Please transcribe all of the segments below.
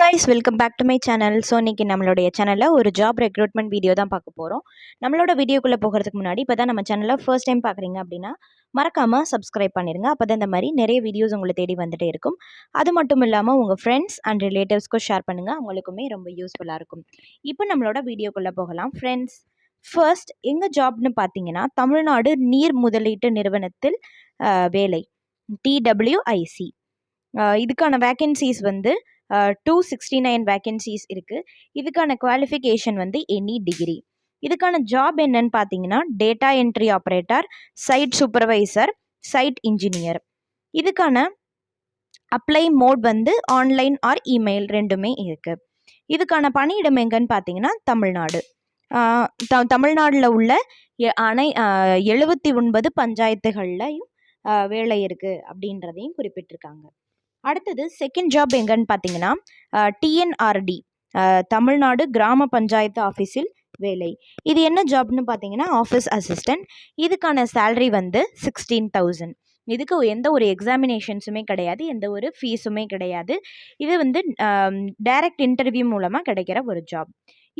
guys, welcome back to my channel. So இன்றைக்கி நம்மளுடைய சேனலில் ஒரு ஜாப் ரெக்ரூட்மெண்ட் வீடியோ தான் பார்க்க போகிறோம். நம்மளோட வீடியோக்குள்ளே போகிறதுக்கு முன்னாடி இப்போ தான் நம்ம சேனலில் ஃபர்ஸ்ட் டைம் பார்க்குறீங்க அப்படின்னா மறக்காமல் சப்ஸ்கிரைப் பண்ணிடுங்க. அப்போ தான் இந்த மாதிரி நிறைய வீடியோஸ் உங்களை தேடி வந்துகிட்டே இருக்கும். அது மட்டும் இல்லாமல் உங்கள் ஃப்ரெண்ட்ஸ் அண்ட் ரிலேட்டிவ்ஸ்க்கும் ஷேர் பண்ணுங்கள், அவங்களுக்குமே ரொம்ப யூஸ்ஃபுல்லாக இருக்கும். இப்போ நம்மளோட வீடியோக்குள்ளே போகலாம். ஃப்ரெண்ட்ஸ், ஃபர்ஸ்ட் எங்கள் ஜாப்னு பார்த்தீங்கன்னா தமிழ்நாடு நீர் முதலீட்டு நிறுவனத்தில் வேலை, TWIC. இதுக்கான வேக்கன்சிஸ் வந்து 269 வேக்கன்சிஸ் இருக்குது. இதுக்கான குவாலிஃபிகேஷன் வந்து எனி டிகிரி. இதுக்கான ஜாப் என்னன்னு பார்த்தீங்கன்னா data entry operator, side supervisor, site engineer. இதுக்கான அப்ளை மோட் வந்து ஆன்லைன் ஆர் இமெயில் ரெண்டுமே இருக்குது. இதுக்கான பணியிடம் எங்கன்னு பார்த்தீங்கன்னா தமிழ்நாடு. தமிழ்நாட்டில் உள்ள 79 பஞ்சாயத்துகள்லையும் வேலை இருக்குது அப்படின்றதையும் குறிப்பிட்டிருக்காங்க. அடுத்தது செகண்ட் ஜாப் எங்கன்னு பார்த்தீங்கன்னா TNRD, தமிழ்நாடு கிராம பஞ்சாயத்து ஆஃபீஸில் வேலை. இது என்ன ஜாப்னு பார்த்தீங்கன்னா ஆஃபீஸ் அசிஸ்டன்ட். இதுக்கான சேலரி வந்து 16,000. இதுக்கு எந்த ஒரு எக்ஸாமினேஷன்ஸுமே கிடையாது, எந்த ஒரு ஃபீஸுமே கிடையாது. இது வந்து டைரக்ட் இன்டர்வியூ மூலமாக கிடைக்கிற ஒரு ஜாப்.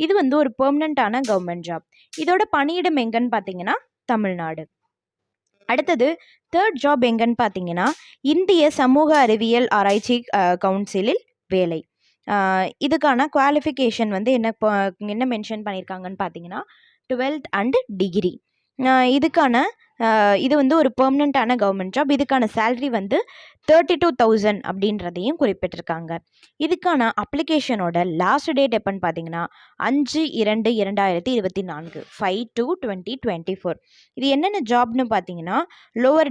இது வந்து ஒரு பெர்மனண்ட்டான கவர்மெண்ட் ஜாப். இதோட பணியிடம் எங்கன்னு பார்த்தீங்கன்னா தமிழ்நாடு. அடுத்தது தேர்ட் ஜாப் எங்கன்னு பார்த்தீங்கன்னா இந்திய சமூக அறிவியல் ஆராய்ச்சி கவுன்சிலில் வேலை. இதுக்கான குவாலிஃபிகேஷன் வந்து என்ன மென்ஷன் பண்ணியிருக்காங்கன்னு பார்த்தீங்கன்னா 12th அண்ட் டிகிரி. இது வந்து ஒரு பெர்மனண்ட்டான கவர்மெண்ட் ஜாப். இதுக்கான சேலரி வந்து 32,000 அப்படின்றதையும் குறிப்பிட்டிருக்காங்க. இதுக்கான அப்ளிகேஷனோட லாஸ்ட் டேட் எப்போன்னு பார்த்தீங்கன்னா 5/2/2024, 5/2/2024. இது என்னென்ன ஜாப்னு பார்த்தீங்கன்னா lower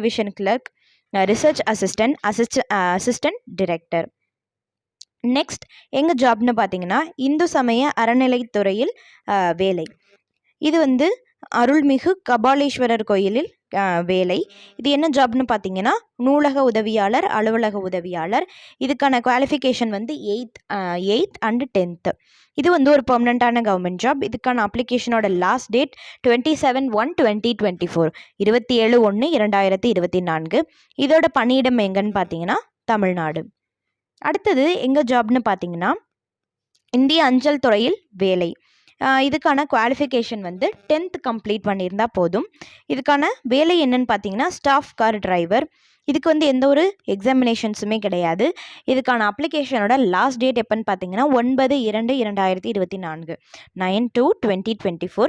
division clerk, research assistant director. Next எங்கள் ஜாப்னு பார்த்தீங்கன்னா இந்து சமய அறநிலைத்துறையில் வேலை. இது வந்து அருள்மிகு கபாலீஸ்வரர் கோயிலில் வேலை. இது என்ன ஜாப்னு பார்த்தீங்கன்னா நூலக உதவியாளர், அலுவலக உதவியாளர். இதுக்கான குவாலிஃபிகேஷன் வந்து 8th அண்ட் 10th. இது வந்து ஒரு பெர்மனண்ட்டான கவர்மெண்ட் ஜாப். இதுக்கான அப்ளிகேஷனோட லாஸ்ட் டேட் 27/1/2024, 27/1/2024. இதோட பணியிடம் எங்கன்னு பார்த்தீங்கன்னா தமிழ்நாடு. அடுத்தது எங்கள் ஜாப்னு பார்த்தீங்கன்னா இந்திய அஞ்சல் துறையில் வேலை. இதுக்கான குவாலிஃபிகேஷன் வந்து 10th கம்ப்ளீட் பண்ணியிருந்தால் போதும். இதுக்கான வேலை என்னன்னு பார்த்தீங்கன்னா ஸ்டாஃப் கார் டிரைவர். இதுக்கு வந்து எந்த ஒரு எக்ஸாமினேஷன்ஸுமே கிடையாது. இதுக்கான அப்ளிகேஷனோட லாஸ்ட் டேட் எப்போன்னு பார்த்தீங்கன்னா 9/2/2024, 9/2/2024.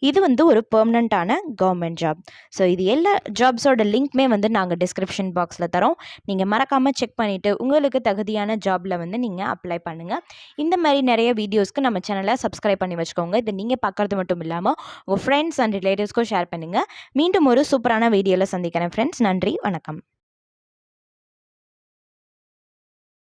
இது வந்து ஒரு பெர்மனண்ட்டான கவர்மெண்ட் ஜாப். ஸோ இது எல்லா ஜாப்ஸோட லிங்க்மே வந்து நாங்கள் டிஸ்கிரிப்ஷன் பாக்ஸில் தரோம். நீங்கள் மறக்காமல் செக் பண்ணிவிட்டு உங்களுக்கு தகுதியான ஜாபில் வந்து நீங்கள் அப்ளை பண்ணுங்கள். இந்த மாதிரி நிறைய வீடியோஸ்க்கு நம்ம சேனலை சப்ஸ்கிரைப் பண்ணி வச்சுக்கோங்க. இதை நீங்கள் பார்க்குறது மட்டும் இல்லாமல் உங்கள் ஃப்ரெண்ட்ஸ் அண்ட் ரிலேட்டிவ்ஸ்க்கும் ஷேர் பண்ணுங்கள். மீண்டும் ஒரு சூப்பரான வீடியோவில் சந்திக்கிறேன் ஃப்ரெண்ட்ஸ். நன்றி, வணக்கம்.